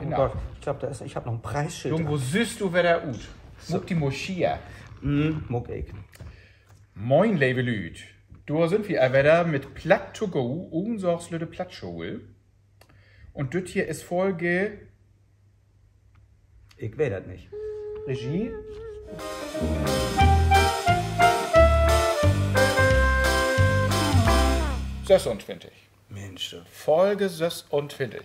Genau. Oh Gott, ich glaube, ich habe noch ein Preisschild. Wo siehst du, wer da ut? Muck die Moschia. Muck ich. Moin, liebe Lüd. Da sind wir wieder mit Platt to go, unsorgslöde Plattschule. Und das hier ist Folge. Ich weiß das nicht. Regie? Sessundzwanzig. Mensch. Folge 26.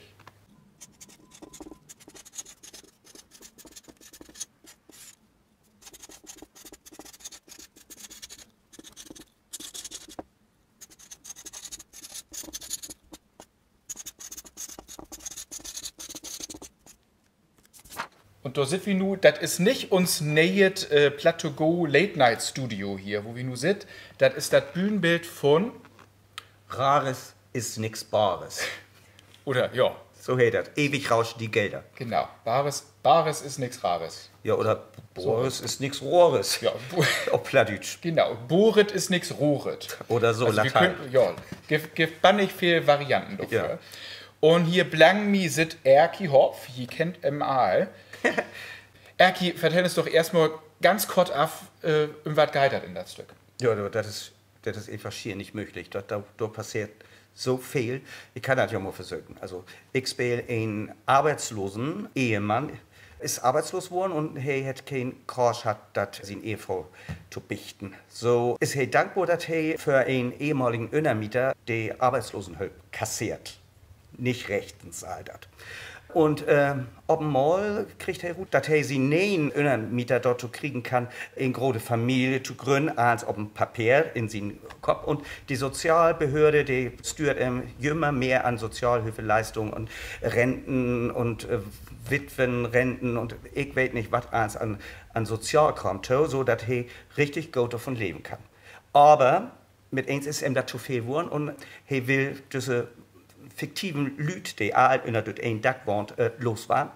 Und da sind wir nu, das ist nicht uns nähet Plateau Go Late Night Studio hier, wo wir nu sind. Das ist das Bühnenbild von. Rares ist nix Bares. Oder, ja. So heißt das. Ewig rauschen die Gelder. Genau. Bares ist nix Rares. Ja, oder Boris ist nix Rohres. Ja. Auf Plattdeutsch. Genau. Boret ist nix Rohret. Oder so, also Latein. Ja, gibt bannig viele Varianten dafür. Ja. Und hier blang mi sit Erki Hopf, hier kennt mal. Erki, vertell uns doch erstmal ganz kurz auf, was geheitert in das Stück. Ja, das ist einfach schier nicht möglich. Da passiert so viel. Ich kann das ja mal versuchen. Also, ich spiele einen arbeitslosen Ehemann, ist arbeitslos geworden und er hat keinen Kurs hat, das seine Ehefrau zu bichten. So ist er dankbar, dass er für einen ehemaligen Untermieter die Arbeitslosenhilfe kassiert. Nicht rechtens zahlt hat. Und ob mal kriegt er gut, dass er sie nähen Untermieter dort zu kriegen kann, eine große Familie zu gründen, als ob ein Papier in seinen Kopf. Und die Sozialbehörde, die steuert immer mehr an Sozialhilfeleistungen und Renten und Witwenrenten und ich weiß nicht, was alles an Sozialkonto, so dass er richtig gut davon leben kann. Aber mit eins ist ihm das zu viel geworden und er will diese fiktiven Leute, die all unter ein Dach wohnt, los waren.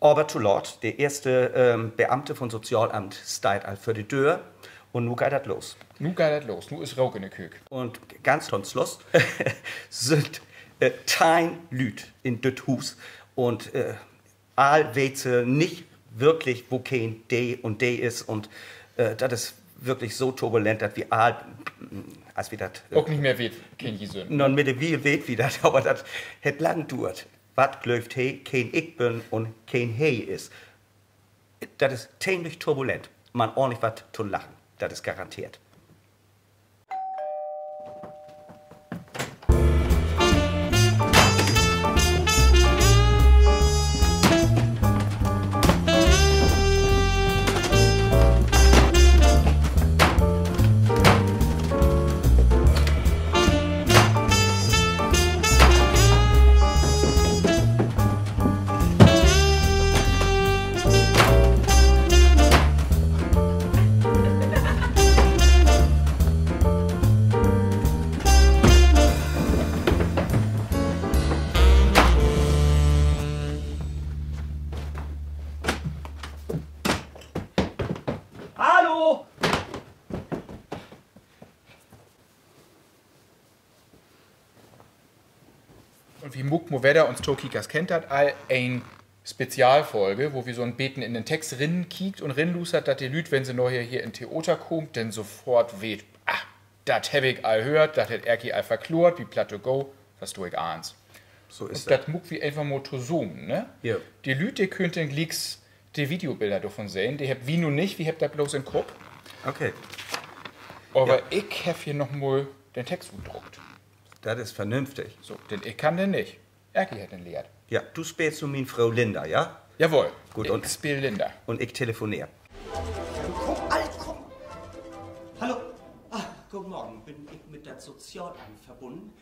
Aber zu laut, der erste Beamte von Sozialamt steht all für die Tür und nun geht das los. Nu geht das los, nu ist Rauch in der Küche. Und ganz zum Schluss sind 10 Leute in das Haus und all weiß nicht wirklich, wo kein D und D ist und das ist wirklich so turbulent, dass wir all, als wir das... Auch nicht mehr weht, kein Jesön. Non mit dem Wiel weht wie das, aber das hat lang dauert. Was glöft he, kein Ich bin und kein He ist. Das ist ziemlich turbulent. Man ordentlich was zu lachen. Das ist garantiert. Hallo! Und wie Muck Moveda und Tokikas kennt das all ein Spezialfolge, wo wir so ein Beten in den Text rinnen kiekt und rinlusert, dass die Lüd, wenn sie noch hier in Theater kommt, denn sofort weht, das hab ich all hört, das hat Erki all verklort, wie Plateau Go, was du ich ahns. So ist und das Muck wie einfach Motosom, ne? Ja. Die Lüd, die könnten glicks die Videobilder davon sehen, die hab wie nur nicht, wie habt das bloß im Kopf. Okay. Aber Ja. ich hab hier noch mal den Text gedruckt. Das ist vernünftig. So, denn ich kann den nicht. Erki hat den lehrt. Ja, du spielst mit Frau Linda, ja? Jawohl. Gut, ich und- spiel Linda. Und ich telefoniere. Komm, komm. Hallo. Guten Morgen. Bin ich mit der Sozialamt verbunden?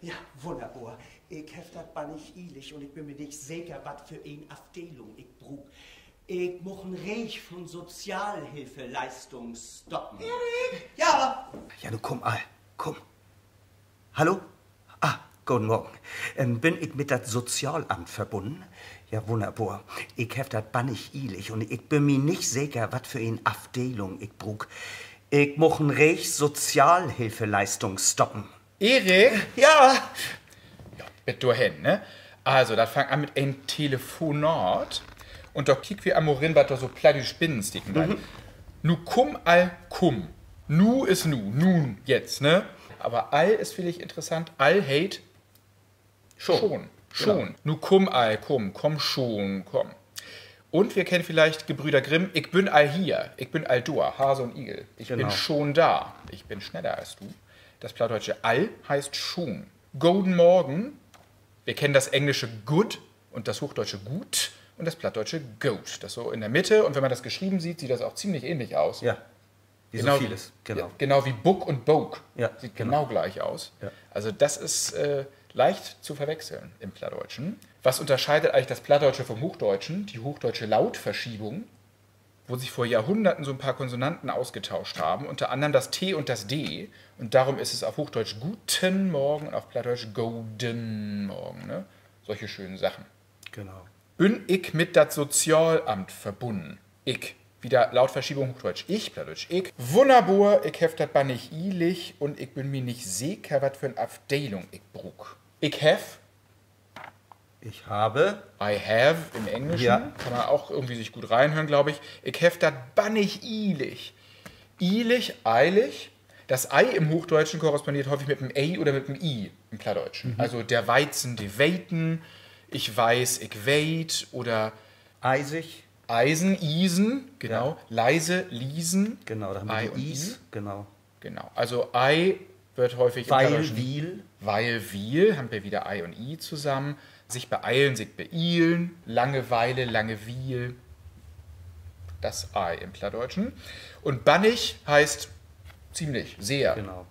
Ja, wunderbar. Ich hef das bannig eilig und ich bin mir nicht sicher, was für eine Abteilung ich brauch. Ich muss ein Recht von Sozialhilfeleistung stoppen. Erik? Ja. Ja, du komm all, komm. Hallo? Guten Morgen. Bin ich mit das Sozialamt verbunden? Ja, wunderbar. Ich hef das bannig eilig und ich bin mir nicht sicher, was für eine Abteilung ich brauch. Ich muss ein Recht Sozialhilfeleistung stoppen. Erik? Ja. Ja, bitte du hin, ne? Also, das fängt an mit ein Telefonat. Und da kicken wir am Morin, was da so platte Spinnensticken bleiben. Nu kum al kum. Nu ist nu. Nun, jetzt, ne? Aber all ist vielleicht interessant. All hate schon. Schon. Nu kum al kum. Komm schon, komm. Und wir kennen vielleicht Gebrüder Grimm. Ich bin all hier. Ich bin all da. Hase und Igel. Ich bin schon da. Ich bin schneller als du. Das plattdeutsche all heißt schon. Golden Morgen. Wir kennen das englische good und das hochdeutsche gut und das plattdeutsche goat. Das so in der Mitte. Und wenn man das geschrieben sieht, sieht das auch ziemlich ähnlich aus. Ja, wie Genau, so vieles. Genau. Ja, genau wie Book und Boke. Ja, Sieht genau gleich aus. Ja. Also das ist leicht zu verwechseln im Plattdeutschen. Was unterscheidet eigentlich das Plattdeutsche vom Hochdeutschen? Die hochdeutsche Lautverschiebung, wo sich vor Jahrhunderten so ein paar Konsonanten ausgetauscht haben, unter anderem das T und das D. Und darum ist es auf Hochdeutsch Guten Morgen und auf Plattdeutsch Golden Morgen. Ne? Solche schönen Sachen. Genau. Bin ich mit das Sozialamt verbunden? Ich. Wieder Lautverschiebung Hochdeutsch. Ich, Plattdeutsch. Ich. Wunderbar, ich hef das nicht ilich und ich bin mir nicht sicher, was für eine Abteilung ich brug. Ich hef. Ich habe. I have im Englischen. Ja. Kann man auch irgendwie sich gut reinhören, glaube ich. Ich hef das bannig ilich. Ilich, eilig. Das Ei im Hochdeutschen korrespondiert häufig mit dem A oder mit dem I im Plattdeutschen. Also der Weizen, die Weiten. Ich weiß, ich weit. Oder Eisig. Eisen, Isen. Genau. Ja. Leise, Liesen. Genau, da haben Ei wir und die Is. I. Genau. Genau. Also Ei wird häufig im Weil, Plattdeutschen. Wiel. Weil, Wiel, haben wir wieder Ei und I zusammen. Sich beeilen, sich beeilen. Langeweile, Langewiel. Das Ei im Plattdeutschen. Und bannig heißt ziemlich, sehr. Genau.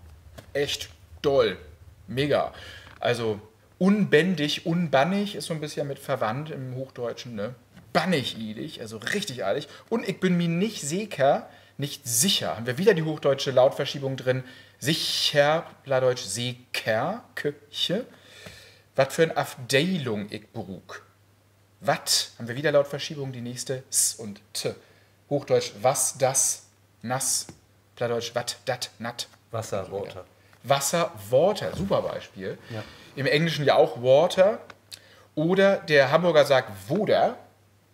Echt doll. Mega. Also unbändig, unbannig ist so ein bisschen mit verwandt im Hochdeutschen, ne? Bannig eilig, also richtig eilig. Und ich bin mir nicht sicher, nicht sicher. Haben wir wieder die hochdeutsche Lautverschiebung drin. Sicher, Plattdeutsch sicher, Küche. Was für eine Abteilung ich brug. Wat, haben wir wieder Lautverschiebung, die nächste S und T. Hochdeutsch was, das, nass. Plattdeutsch wat, dat, nat. Wasser, Water. Wasser, Water, super Beispiel. Ja. Im Englischen ja auch Water. Oder der Hamburger sagt Woder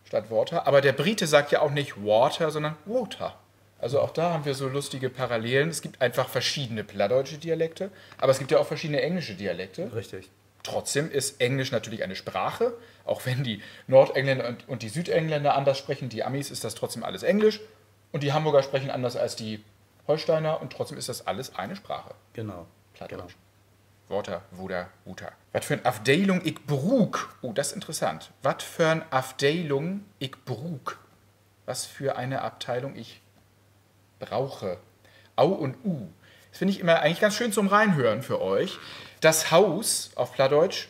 statt Water. Aber der Brite sagt ja auch nicht Water, sondern Water. Also auch da haben wir so lustige Parallelen. Es gibt einfach verschiedene plattdeutsche Dialekte, aber es gibt ja auch verschiedene englische Dialekte. Richtig. Trotzdem ist Englisch natürlich eine Sprache, auch wenn die Nordengländer und die Südengländer anders sprechen. Die Amis ist das trotzdem alles Englisch und die Hamburger sprechen anders als die Holsteiner und trotzdem ist das alles eine Sprache. Genau. Plattdeutsch. Worte, Wuder, Wuter. Was für eine Abteilung ich brug. Oh, das ist interessant. Was für eine Abteilung ich brug. Was für eine Abteilung ich brauche. Au und U. Das finde ich immer eigentlich ganz schön zum Reinhören für euch. Das Haus auf Plattdeutsch.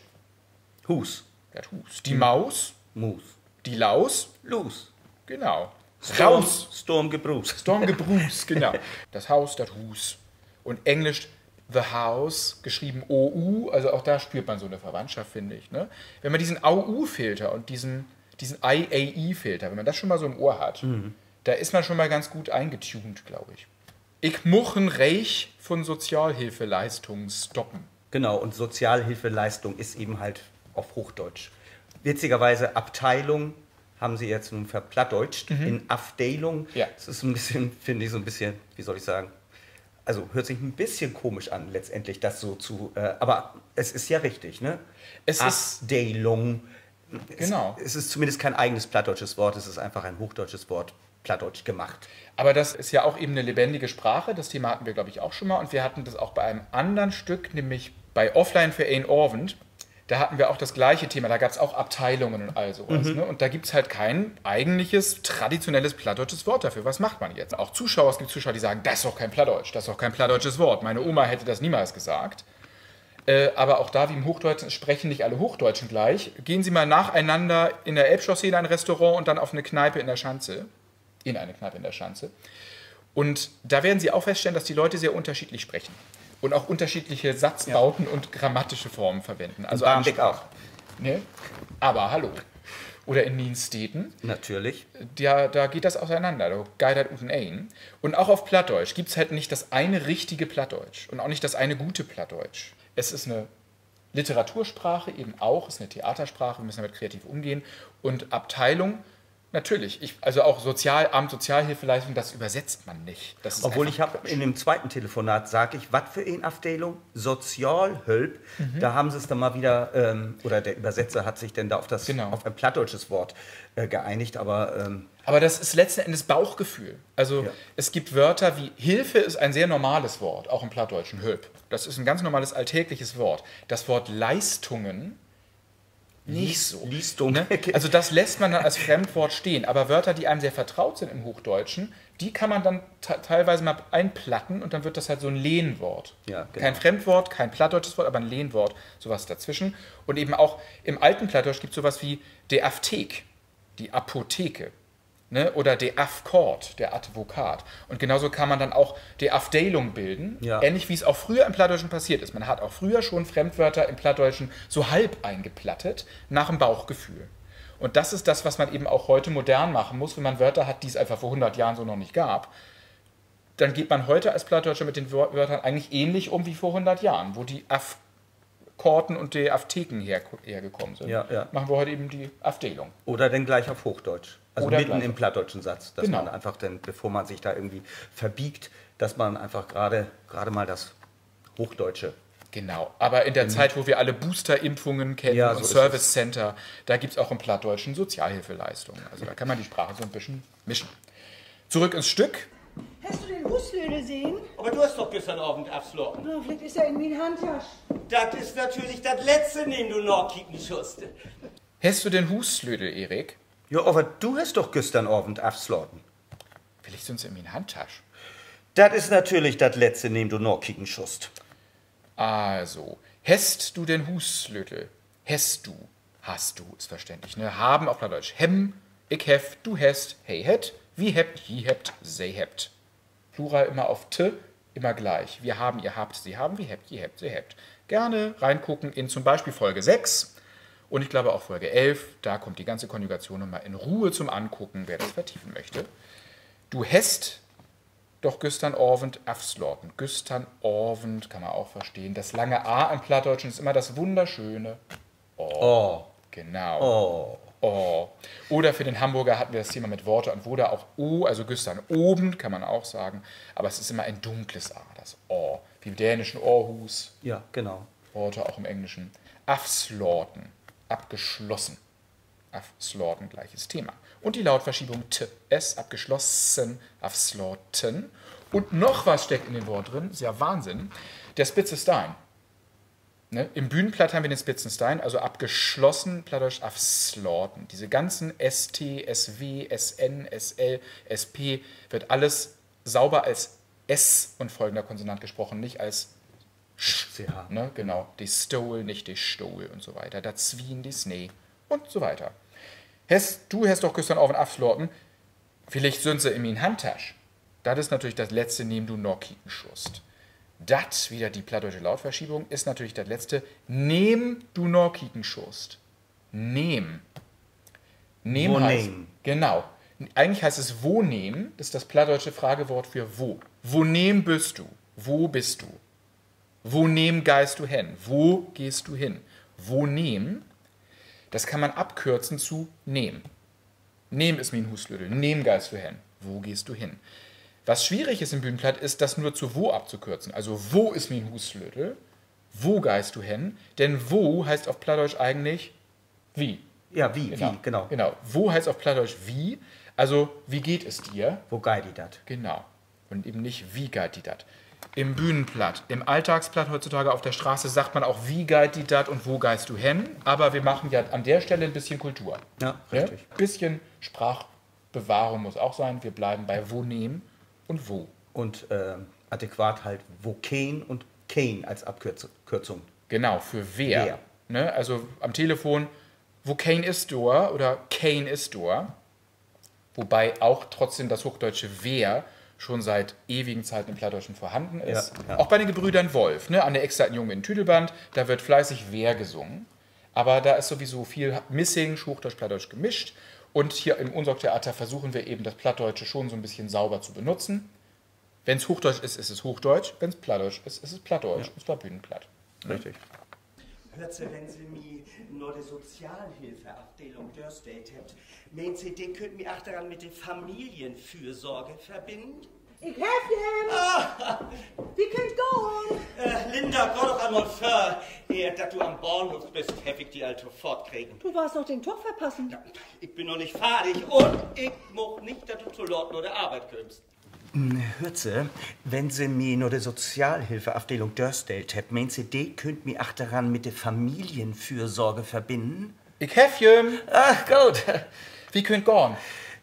Hus. Das Hus. Die Maus. Mus. Die Laus. Los. Genau. Raus. Sturmgebrus. Stormgebrus, genau. Das Haus, das Hus. Und Englisch The House, geschrieben OU, also auch da spürt man so eine Verwandtschaft, finde ich. Ne? Wenn man diesen AU-Filter und diesen IAI-Filter, wenn man das schon mal so im Ohr hat, da ist man schon mal ganz gut eingetuned, glaube ich. Ich muchen reich von Sozialhilfeleistungen stoppen. Genau, und Sozialhilfeleistung ist eben halt auf Hochdeutsch. Witzigerweise Abteilung haben sie jetzt nun verplattdeutscht in Abteilung. Ja. Das ist ein bisschen, finde ich, so ein bisschen, wie soll ich sagen, also hört sich ein bisschen komisch an, letztendlich das so zu, aber es ist ja richtig, ne? Es ist, Abteilung. genau. Es ist zumindest kein eigenes plattdeutsches Wort, es ist einfach ein hochdeutsches Wort, plattdeutsch gemacht. Aber das ist ja auch eben eine lebendige Sprache. Das Thema hatten wir, glaube ich, auch schon mal. Und wir hatten das auch bei einem anderen Stück, nämlich bei Offline für Ein Orvend. Da hatten wir auch das gleiche Thema. Da gab es auch Abteilungen und all sowas. Ne? Und da gibt es halt kein eigentliches, traditionelles plattdeutsches Wort dafür. Was macht man jetzt? Auch Zuschauer, es gibt Zuschauer, die sagen, das ist doch kein Plattdeutsch, das ist doch kein plattdeutsches Wort. Meine Oma hätte das niemals gesagt. Aber auch da, wie im Hochdeutschen, sprechen nicht alle Hochdeutschen gleich. Gehen Sie mal nacheinander in der Elbchaussee in ein Restaurant und dann auf eine Kneipe in der Schanze. In eine Kneipe in der Schanze. Und da werden Sie auch feststellen, dass die Leute sehr unterschiedlich sprechen. Und auch unterschiedliche Satzbauten und grammatische Formen verwenden. Also Barmbek auch. Ne? Aber hallo. Oder in Nienstedten. Natürlich. Da geht das auseinander. Da geidert uten ein. Und auch auf Plattdeutsch gibt es halt nicht das eine richtige Plattdeutsch und auch nicht das eine gute Plattdeutsch. Es ist eine Literatursprache eben auch, ist eine Theatersprache, wir müssen damit kreativ umgehen. Und Abteilung, natürlich, also auch Sozialamt, Sozialhilfeleistung, das übersetzt man nicht. Das ist Obwohl einfach ich habe Quatsch. in dem zweiten Telefonat, sage ich, was für eine Abteilung? Sozialhilfe. Da haben sie es dann mal wieder, oder der Übersetzer hat sich dann da auf auf ein plattdeutsches Wort geeinigt, aber Aber das ist letzten Endes Bauchgefühl. Also Ja. es gibt Wörter wie Hilfe ist ein sehr normales Wort, auch im Plattdeutschen, Hülp. Das ist ein ganz normales alltägliches Wort. Das Wort Leistungen nicht so. Liestung. Ne? Also das lässt man dann als Fremdwort stehen. Aber Wörter, die einem sehr vertraut sind im Hochdeutschen, die kann man dann teilweise mal einplatten und dann wird das halt so ein Lehnwort. Ja, genau. Kein Fremdwort, kein plattdeutsches Wort, aber ein Lehnwort, sowas dazwischen. Und eben auch im alten Plattdeutsch gibt es sowas wie die Apthek, die Apotheke. Ne? Oder der Afkord, der Advokat. Und genauso kann man dann auch die Afdeilung bilden, Ja. ähnlich wie es auch früher im Plattdeutschen passiert ist. Man hat auch früher schon Fremdwörter im Plattdeutschen so halb eingeplattet, nach dem Bauchgefühl. Und das ist das, was man eben auch heute modern machen muss, wenn man Wörter hat, die es einfach vor 100 Jahren so noch nicht gab. Dann geht man heute als Plattdeutscher mit den Wörtern eigentlich ähnlich um wie vor 100 Jahren, wo die Afkorten und die Aftheken hergekommen sind. Ja, ja. Machen wir heute eben die Afdeilung. oder dann gleich auf Hochdeutsch. Also Oder mitten gleich. im plattdeutschen Satz, dass Genau. man einfach dann, bevor man sich da irgendwie verbiegt, dass man einfach gerade mal das Hochdeutsche. Genau, aber in der Zeit, wo wir alle Boosterimpfungen kennen Ja, so und ist Service Center, da gibt es auch im Plattdeutschen Sozialhilfeleistungen. Also da kann man die Sprache so ein bisschen mischen. Zurück ins Stück. Hast du den Huslöde sehen? Aber du hast doch gestern Abend abschlagen. Na, vielleicht ist er in meine Handtasche. Das ist natürlich das Letzte, den du noch kicken schust. Hast du den Huslödel, Erik? Ja, aber du hast doch gestern Abend abgeschlagen. Vielleicht sind sie in meine Handtasche. Das ist natürlich das Letzte, neben du noch kicken schust. Also, hast du den Huslödel? Hast du, ist verständlich, ne? Haben auf Plattdeutsch. Hem, ich hef, du hast, hey het, wie hebt, je hebt, sei hebt. Plural immer auf t, immer gleich. Wir haben, ihr habt, sie haben, wie hebt, je hebt, sie hebt. Gerne reingucken in zum Beispiel Folge 6 und ich glaube auch Folge 11. Da kommt die ganze Konjugation nochmal in Ruhe zum Angucken, wer das vertiefen möchte. Du hast doch gestern Abend afslorten. Gestern Abend kann man auch verstehen. Das lange A im Plattdeutschen ist immer das wunderschöne Oh. Genau. Oh. Oh. Oder für den Hamburger hatten wir das Thema mit Worte und Wurde auch O, also gestern oben, kann man auch sagen. Aber es ist immer ein dunkles A, das O. Wie im dänischen Aarhus, Ja, genau. Worte auch im Englischen. Afslorten, abgeschlossen. Afslorten, gleiches Thema. Und die Lautverschiebung T, S, abgeschlossen, afslorten. Und noch was steckt in dem Wort drin, ist ja Wahnsinn. Der spitze Stein. Ne? Im Bühnenplatt haben wir den spitzen Stein, also abgeschlossen, plattdeutsch afslorten. Diese ganzen ST, SW, SN, SL, SP wird alles sauber als S und folgender Konsonant gesprochen, nicht als CH. Ne, genau, die Stol, nicht die Stol und so weiter. Da Zwien, die Snee und so weiter. Du hast doch gestern auf den Afslorten, vielleicht sind sie in min Handtasch. Das ist natürlich das letzte, neben du noch kicken schust. Das, wieder die plattdeutsche Lautverschiebung, ist natürlich das letzte, nehm du noch kicken schust. Nehm. Nehm Wo heißt, nehm? genau. Eigentlich heißt es wo nehm, das ist das plattdeutsche Fragewort für wo. Wo nehm bist du? Wo bist du? Wo nehm geist du hin? Wo gehst du hin? Wo nehm, das kann man abkürzen zu nehm. Nehm ist mein Huslödel. Nehm geist du hin. Wo gehst du hin? Was schwierig ist im Bühnenplatt, ist, das nur zu wo abzukürzen. Also wo ist mein Huslödel? Wo geist du hin? Denn wo heißt auf Plattdeutsch eigentlich wie. Ja, wie, genau. Genau. Wo heißt auf Plattdeutsch wie? Also wie geht es dir? Wo geht die dat? Genau. Und eben nicht, wie geht die dat. Im Bühnenplatt, im Alltagsplatt heutzutage auf der Straße sagt man auch, wie geht die dat und wo geist du hin. Aber wir machen ja an der Stelle ein bisschen Kultur. Ja, richtig. Ein bisschen Sprachbewahrung muss auch sein. Wir bleiben bei wo nehmen und wo. Und adäquat halt wo kein und kein als Abkürzung. Genau, für wer. Wer. Ne? Also am Telefon, wo kein ist du oder kein ist du. Wobei auch trotzdem das hochdeutsche wer schon seit ewigen Zeiten im Plattdeutschen vorhanden ist. Ja, ja. Auch bei den Gebrüdern Wolf, ne? An der Exterten Junge in Tüdelband, da wird fleißig wer gesungen. Aber da ist sowieso viel Missing, Hochdeutsch, Plattdeutsch gemischt. Und hier im Unsorg-Theater versuchen wir eben das Plattdeutsche schon so ein bisschen sauber zu benutzen. Wenn es Hochdeutsch ist, ist es Hochdeutsch. Wenn es Plattdeutsch ist, ist es Plattdeutsch. Und zwar Bühnenplatt. Richtig. Hört Sie, wenn Sie mir nur die Sozialhilfeabteilung Dörstedt habt, meint Sie, den könnt mir auch daran mit der Familienfürsorge verbinden? Ich helfe dir. Wie könnt gehen? Linda, geh doch einmal vor, dass du am Bahnhof bist, hab ich die Alte fortkriegen. Du warst doch den Tag verpassen. Ja, ich bin noch nicht fertig und ich moch nicht, dass du zu Lord nur der Arbeit kommst. Hört Sie, wenn Sie mir nur die Sozialhilfeabteilung Dörstedt habt, meint Sie, die könnt mir auch daran mit der Familienfürsorge verbinden? Ich helfe Ach, gut. Wie könnt gehen?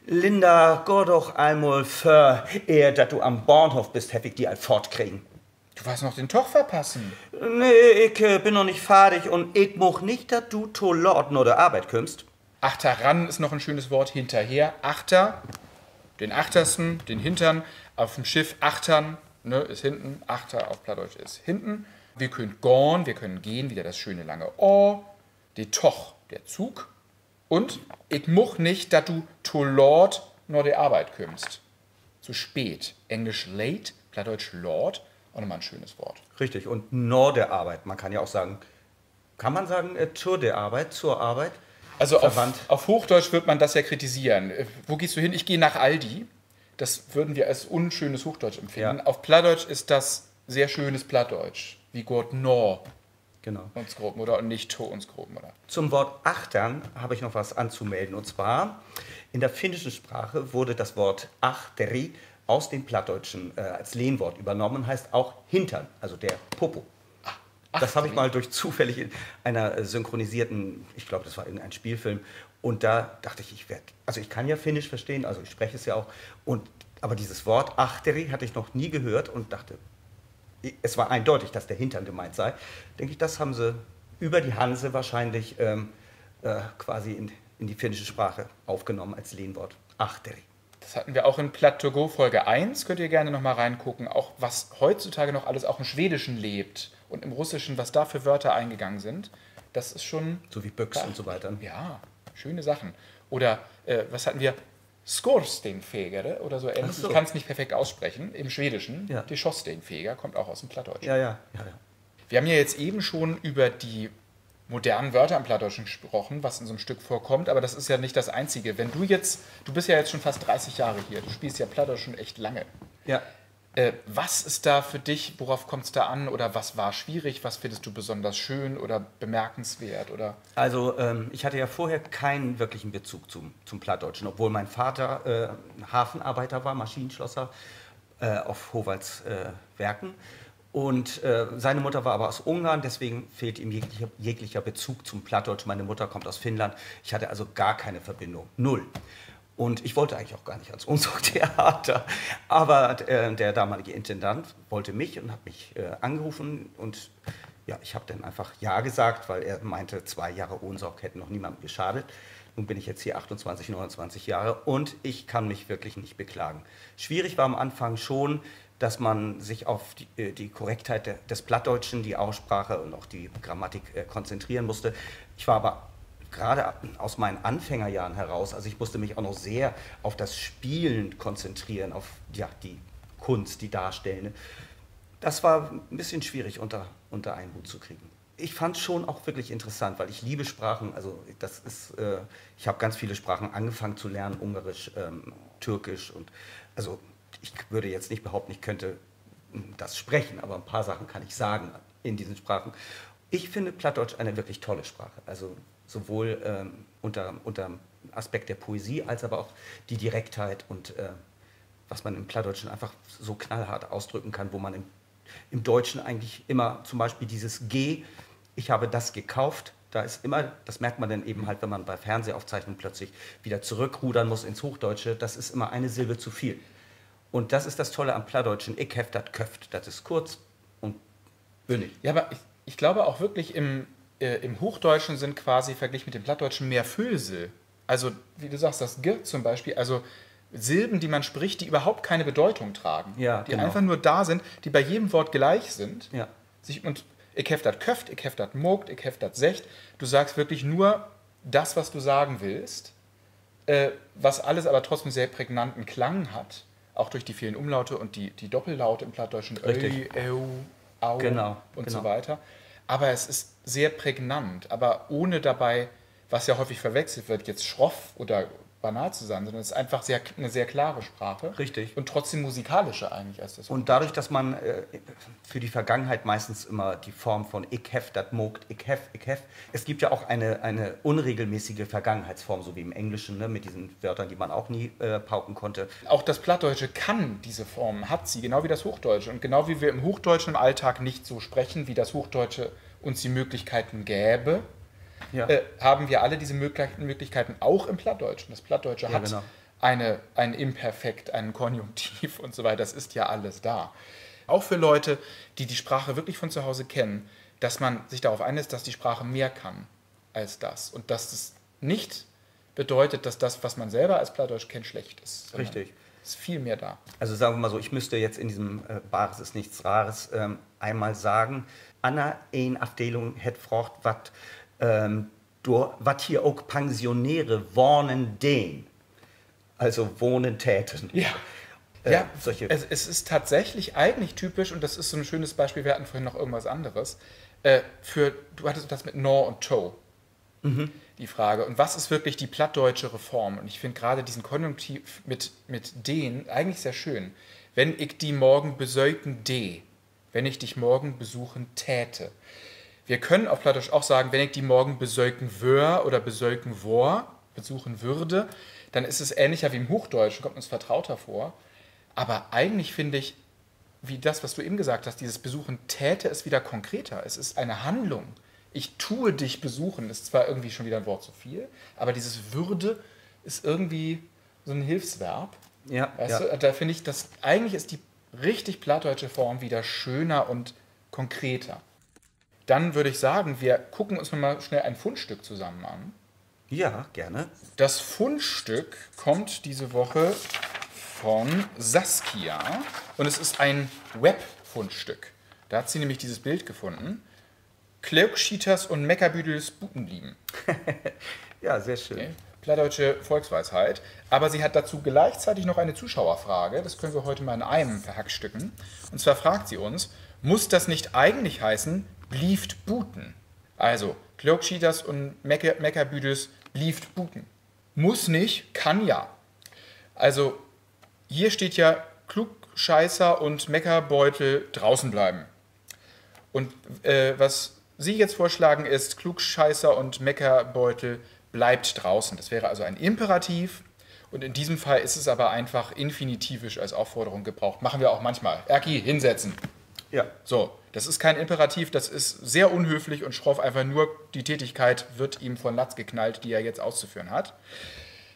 Linda, geh doch einmal vor, dass du am Bahnhof bist, hab ich die all fortkriegen. Du warst noch den Tag verpassen. Nee, ich bin noch nicht fertig und ich moch nicht, dass du zu Lord nur der Arbeit kommst. Achteran ist noch ein schönes Wort, hinterher. Achter, den Achtersten, den Hintern. Auf dem Schiff Achtern, ne, ist hinten. Achter auf Plattdeutsch ist hinten. Wir können gehen, wir können gehen, wieder das schöne lange O. Die Toch, der Zug. Und ich moch nicht, dass du to Lord nur der Arbeit kommst. Zu spät. Englisch late, Plattdeutsch Lord. Auch nochmal ein schönes Wort. Richtig, und nur der Arbeit. Man kann ja auch sagen, kann man sagen, zur der Arbeit, zur Arbeit? Also Verwandt. auf Hochdeutsch wird man das ja kritisieren. Wo gehst du hin? Ich gehe nach Aldi. Das würden wir als unschönes Hochdeutsch empfinden. Ja. Auf Plattdeutsch ist das sehr schönes Plattdeutsch. Wie Gott no Genau. uns groben oder und nicht to uns groben, oder? Zum Wort achtern habe ich noch was anzumelden. Und zwar, in der finnischen Sprache wurde das Wort achteri aus dem Plattdeutschen als Lehnwort übernommen, heißt auch hintern, also der Popo. Das habe ich mal durch zufällig in einer synchronisierten, ich glaube, das war irgendein Spielfilm, und da dachte ich, also ich kann ja Finnisch verstehen, also ich spreche es ja auch, aber dieses Wort achteri hatte ich noch nie gehört und dachte, es war eindeutig, dass der Hintern gemeint sei. Denke ich, das haben sie über die Hanse wahrscheinlich quasi in die finnische Sprache aufgenommen als Lehnwort. Achteri. Das hatten wir auch in Platt to go Folge 1. Könnt ihr gerne noch mal reingucken. Auch was heutzutage noch alles auch im Schwedischen lebt und im Russischen, was da für Wörter eingegangen sind. Das ist schon... So wie Böcks und so weiter. Ja, schöne Sachen. Oder was hatten wir? Skorstenfeger oder so ähnlich. Ach so. Ich kann es nicht perfekt aussprechen. Im Schwedischen. Ja. Die Schosstenfeger kommt auch aus dem Plattdeutschen. Ja. Wir haben ja jetzt eben schon über die modernen Wörter im Plattdeutschen gesprochen, was in so einem Stück vorkommt, aber das ist ja nicht das Einzige. Wenn du bist ja jetzt schon fast 30 Jahre hier, du spielst ja Plattdeutsch schon echt lange. Ja. Was ist da für dich, worauf kommt es da an oder was war schwierig, was findest du besonders schön oder bemerkenswert? Oder? Also ich hatte ja vorher keinen wirklichen Bezug zum Plattdeutschen, obwohl mein Vater Hafenarbeiter war, Maschinenschlosser auf Howalds Werken. Und seine Mutter war aber aus Ungarn, deswegen fehlt ihm jeglicher Bezug zum Plattdeutsch. Meine Mutter kommt aus Finnland. Ich hatte also gar keine Verbindung, null. Und ich wollte eigentlich auch gar nicht ans Unsorgtheater. Aber der damalige Intendant wollte mich und hat mich angerufen. Und ja, ich habe dann einfach Ja gesagt, weil er meinte, 2 Jahre Unsorg hätten noch niemandem geschadet. Nun bin ich jetzt hier 28, 29 Jahre und ich kann mich wirklich nicht beklagen. Schwierig war am Anfang schon, dass man sich auf die Korrektheit des Plattdeutschen, die Aussprache und auch die Grammatik konzentrieren musste. Ich war aber gerade aus meinen Anfängerjahren heraus, also ich musste mich auch noch sehr auf das Spielen konzentrieren, auf die Kunst, die Darstellende. Das war ein bisschen schwierig unter einen Hut zu kriegen. Ich fand es schon auch wirklich interessant, weil ich liebe Sprachen, also ich habe ganz viele Sprachen angefangen zu lernen, Ungarisch, Türkisch und also ich würde jetzt nicht behaupten, ich könnte das sprechen, aber ein paar Sachen kann ich sagen in diesen Sprachen. Ich finde Plattdeutsch eine wirklich tolle Sprache, also sowohl unter Aspekt der Poesie, als aber auch die Direktheit und was man im Plattdeutschen einfach so knallhart ausdrücken kann, wo man im Deutschen eigentlich immer zum Beispiel dieses G, ich habe das gekauft, da ist immer, das merkt man dann eben halt, wenn man bei Fernsehaufzeichnungen plötzlich wieder zurückrudern muss ins Hochdeutsche, das ist immer eine Silbe zu viel. Und das ist das Tolle am Plattdeutschen, ich hef dat köft, das ist kurz und bündig. Ja, aber ich glaube auch wirklich im Hochdeutschen sind quasi verglichen mit dem Plattdeutschen mehr Füllsel. Also, wie du sagst, das G zum Beispiel, also Silben, die man spricht, die überhaupt keine Bedeutung tragen. Ja, die genau. einfach nur da sind, die bei jedem Wort gleich sind. Ja. Und ich hef dat köft, ich hef dat mogt, ich hef dat secht. Du sagst wirklich nur das, was du sagen willst, was alles aber trotzdem sehr prägnanten Klang hat, auch durch die vielen Umlaute und die Doppellaute im Plattdeutschen, Richtig. Au, Genau, und genau. so weiter. Aber es ist sehr prägnant, aber ohne dabei, was ja häufig verwechselt wird, jetzt schroff oder banal zu sein, sondern es ist einfach eine sehr klare Sprache. Richtig. Und trotzdem musikalischer eigentlich als das. Und dadurch, dass man für die Vergangenheit meistens immer die Form von ich hef, dat mogt, ich hef, es gibt ja auch eine unregelmäßige Vergangenheitsform, so wie im Englischen, ne, mit diesen Wörtern, die man auch nie pauken konnte. Auch das Plattdeutsche kann diese Form, hat sie, genau wie das Hochdeutsche. Und genau wie wir im Hochdeutschen im Alltag nicht so sprechen, wie das Hochdeutsche uns die Möglichkeiten gäbe, Ja. haben wir alle diese Möglichkeiten auch im Plattdeutschen. Das Plattdeutsche hat genau. ein Imperfekt, einen Konjunktiv und so weiter. Das ist ja alles da. Auch für Leute, die die Sprache wirklich von zu Hause kennen, dass man sich darauf einlässt, dass die Sprache mehr kann als das. Und dass es nicht bedeutet, dass das, was man selber als Plattdeutsch kennt, schlecht ist. Richtig. Es ist viel mehr da. Also sagen wir mal so, ich müsste jetzt in diesem Bares ist nichts Rares einmal sagen, Anna in Abteilung het frocht, was hier auch Pensionäre wohnen den, also wohnen täten. Ja. Ja, solche. es ist tatsächlich eigentlich typisch, und das ist so ein schönes Beispiel, wir hatten vorhin noch irgendwas anderes, du hattest das mit Nor und To, die Frage. Und was ist wirklich die plattdeutsche Reform? Und ich finde gerade diesen Konjunktiv mit den eigentlich sehr schön. Wenn ich die morgen besöken de, wenn ich dich morgen besuchen täte. Wir können auf Plattdeutsch auch sagen, wenn ich die morgen besöken wör oder besöken wor, besuchen würde, dann ist es ähnlicher wie im Hochdeutschen, kommt uns vertrauter vor. Aber eigentlich finde ich, wie das, was du eben gesagt hast, dieses Besuchen täte, ist wieder konkreter. Es ist eine Handlung. Ich tue dich besuchen, ist zwar irgendwie schon wieder ein Wort zu viel, aber dieses würde ist irgendwie so ein Hilfsverb. Ja, Weißt du? Da finde ich, dass eigentlich ist die richtig plattdeutsche Form wieder schöner und konkreter. Dann würde ich sagen, wir gucken uns mal schnell ein Fundstück zusammen an. Ja, gerne. Das Fundstück kommt diese Woche von Saskia und es ist ein Web-Fundstück. Da hat sie nämlich dieses Bild gefunden. Kleuk-Schieters und Meckerbüdels Butenblieben. Ja, sehr schön. Okay. Plattdeutsche Volksweisheit. Aber sie hat dazu gleichzeitig noch eine Zuschauerfrage. Das können wir heute mal in einem verhackstücken. Und zwar fragt sie uns, muss das nicht eigentlich heißen, blieft buten? Also, Kleuk-Schieters und Meckerbüdels blieft buten. Muss nicht, kann ja. Also, hier steht ja, Klugscheißer und Meckerbeutel draußen bleiben. Und was Sie jetzt vorschlagen ist, Klugscheißer und Meckerbeutel bleibt draußen. Das wäre also ein Imperativ. Und in diesem Fall ist es aber einfach infinitivisch als Aufforderung gebraucht. Machen wir auch manchmal. Erki, hinsetzen. Ja. So, das ist kein Imperativ, das ist sehr unhöflich und schroff, einfach nur die Tätigkeit wird ihm von Latz geknallt, die er jetzt auszuführen hat.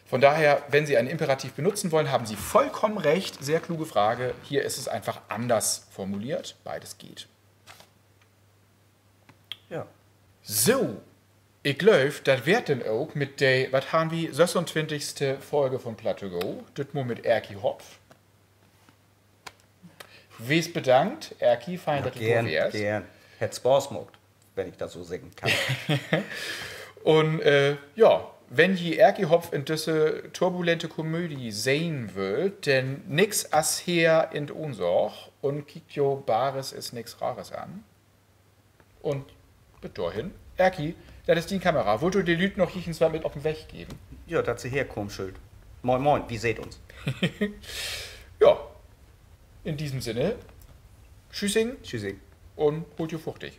Von daher, wenn Sie einen Imperativ benutzen wollen, haben Sie vollkommen recht. Sehr kluge Frage. Hier ist es einfach anders formuliert. Beides geht. Ja. So, ich glaube, das wird dann auch mit der, was haben wir, 26. Folge von Plattego. Das mal mit Erki Hopf. Wes bedankt, Erki, fein, dass du da wärst. Gern. Hätte Spaß gemacht, wenn ich das so sagen kann. Und ja, wenn je Erki Hopf in diese turbulente Komödie sehen will, denn nix as her in unsorg und kickt jo Bares ist nix Rares an. Und bis dahin, Erki, das ist die Kamera. Wollt ihr die Lüt noch hier zwar mit auf den Weg geben? Ja, das ist herkommt, Schild. Moin, moin, wie seht uns? Ja, in diesem Sinne, tschüssing Tschüssing. und holt ihr fuchtig.